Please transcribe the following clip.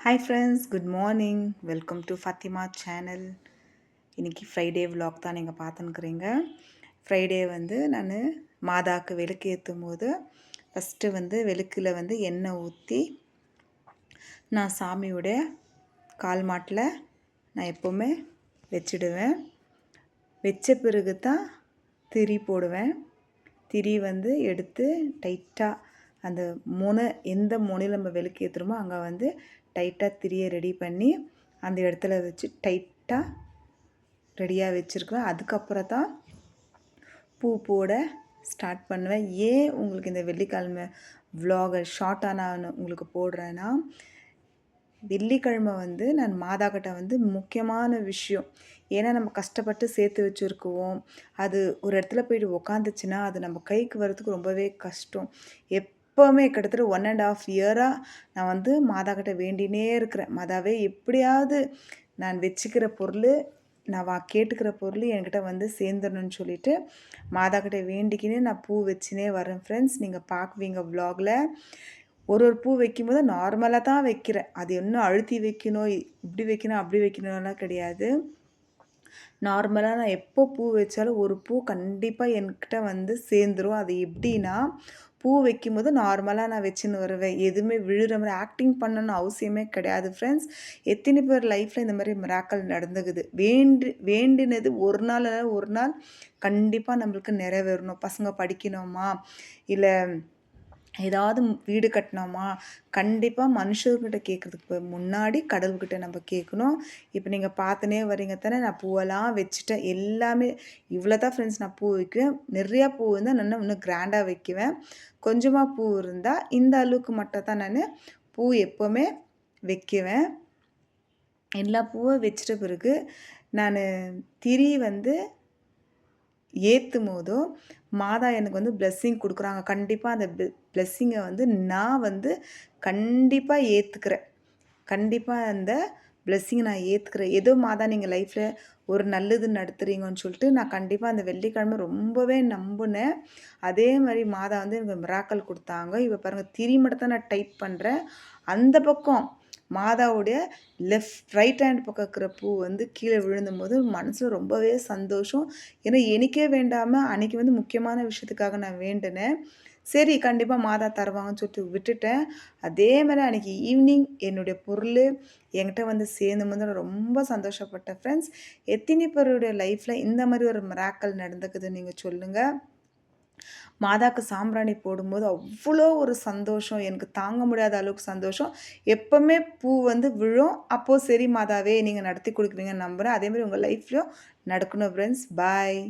Hi friends, good morning. Welcome to Fathima channel. இன்றைக்கி Friday vlog தான் நீங்கள் பார்த்துன்னுக்குறீங்க. ஃப்ரைடே நான் மாதாக்கு விளக்கு ஏற்றும் போது ஃபஸ்ட்டு விளக்கில் எண்ணெய் ஊற்றி நான் சாமியோடைய கால் மாட்டில் நான் எப்போவுமே வச்சிடுவேன். வச்ச பிறகு தான் திரி போடுவேன். திரி எடுத்து டைட்டாக அந்த எந்த முனையில் நம்ம விளக்கு ஏற்றுறோமோ அங்கே டைட்டாக திரியை ரெடி பண்ணி அந்த இடத்துல வச்சு டைட்டாக ரெடியாக வச்சுருக்குவேன். அதுக்கப்புறம் தான் பூ போட ஸ்டார்ட் பண்ணுவேன். ஏன் உங்களுக்கு இந்த வெள்ளிக்கிழமை vlog ஷார்ட்டாக நான் உங்களுக்கு போடுறேன்னா, வெள்ளிக்கிழமை நான் மாதாக்கிட்ட முக்கியமான விஷயம். ஏன்னா நம்ம கஷ்டப்பட்டு சேர்த்து வச்சுருக்குவோம். அது ஒரு இடத்துல போய்ட்டு உக்காந்துச்சுன்னா அது நம்ம கைக்கு வர்றதுக்கு ரொம்பவே கஷ்டம். எப்போவுமே கிட்டத்தட்ட 1.5 இயராக நான் மாதாக்கிட்ட வேண்டினே இருக்கிறேன். மாதாவே எப்படியாவது நான் வச்சுக்கிற பொருள், நான் கேட்டுக்கிற பொருள் என்கிட்ட சேர்ந்துடணும்னு சொல்லிட்டு மாதாக்கிட்ட வேண்டிக்கினே நான் பூ வச்சுனே வரேன். ஃப்ரெண்ட்ஸ், நீங்கள் பார்க்குவீங்க vlogல. ஒரு பூ வைக்கும்போது நார்மலாக தான் வைக்கிறேன். அது இன்னும் அழுத்தி வைக்கணும், இப்படி வைக்கணும், அப்படி வைக்கணும்லாம் கிடையாது. நார்மலாக நான் எப்போ பூ வச்சாலும் ஒரு பூ கண்டிப்பாக என்கிட்ட சேர்ந்துரும். அது எப்படின்னா, பூ வைக்கும்போது நார்மலாக நான் வச்சுன்னு வருவேன். எதுவுமே விழுற மாதிரி ஆக்டிங் பண்ணணும்னு அவசியமே கிடையாது. ஃப்ரெண்ட்ஸ், எத்தனை பேர் லைஃப்பில் இந்த மாதிரி மிராக்கல் நடந்துக்குது. வேண்டினது ஒரு நாள் கண்டிப்பாக நம்மளுக்கு நிறைவேறணும். பசங்க படிக்கணுமா, இல்லை ஏதாவது வீடு கட்டினோமா, கண்டிப்பாக மனுஷர்கிட்ட கேட்குறதுக்கு முன்னாடி கடவுள்கிட்ட நம்ம கேட்கணும். இப்போ நீங்கள் பார்த்துனே வரீங்க தானே, நான் பூவெல்லாம் வச்சுட்டேன். எல்லாமே இவ்வளோ தான் ஃப்ரெண்ட்ஸ் நான் பூ வைக்குவேன். நிறையா பூ இருந்தால் நான் இன்னும் கிராண்டாக வைக்குவேன். கொஞ்சமாக பூ இருந்தால் இந்த அளவுக்கு மட்டும் தான் நான் பூ எப்போவுமே வைக்குவேன். எல்லா பூவை வச்சிட்ட பிறகு நான் திரி ஏற்றும் போதும் மாதா எனக்கு பிளெஸ்ஸிங் கொடுக்குறாங்க. கண்டிப்பாக அந்த பிளெஸ்ஸிங்கை நான் கண்டிப்பாக ஏற்றுக்கிறேன். கண்டிப்பாக அந்த பிளெஸ்ஸிங்கை நான் ஏற்றுக்கிறேன். ஏதோ மாதா நீங்கள் லைஃப்பில் ஒரு நல்லது நடத்துகிறீங்கன்னு சொல்லிட்டு நான் கண்டிப்பாக அந்த வெள்ளிக்கிழமை ரொம்பவே நம்பினேன். அதே மாதிரி மாதா எனக்கு மிராக்கல் கொடுத்தாங்க. இப்போ பாருங்கள், திரி மட்டும் தான் நான் டைப் பண்ணுறேன். அந்த பக்கம் மாதாவுடைய ரைட் ஹேண்ட் பக்கம் இருக்கிற பூ கீழே விழுந்தும்போது மனசில் ரொம்பவே சந்தோஷம். ஏன்னா எனக்கே வேண்டாமல் அன்றைக்கி முக்கியமான விஷயத்துக்காக நான் வேண்டினேன். சரி, கண்டிப்பாக மாதா தருவாங்கன்னு சொல்லிட்டு விட்டுட்டேன். அதே மாதிரி அன்றைக்கி ஈவினிங் என்னுடைய பொருள் என்கிட்ட சேர்ந்தும்போது நான் ரொம்ப சந்தோஷப்பட்டேன். ஃப்ரெண்ட்ஸ், எத்தனை பேருடைய லைஃப்பில் இந்த மாதிரி ஒரு மிராக்கல் நடந்துக்குதுன்னு நீங்கள் சொல்லுங்கள். மாதாக்கு சாம்பிராணி போடும்போது அவ்வளோ ஒரு சந்தோஷம், எனக்கு தாங்க முடியாத அளவுக்கு சந்தோஷம். எப்போவுமே பூ விழும். அப்போது சரி மாதாவே நீங்கள் நடத்தி கொடுக்குறீங்கன்னு நம்புகிறேன். அதேமாதிரி உங்கள் லைஃப்லையும் நடக்கணும். ஃப்ரெண்ட்ஸ், பாய்.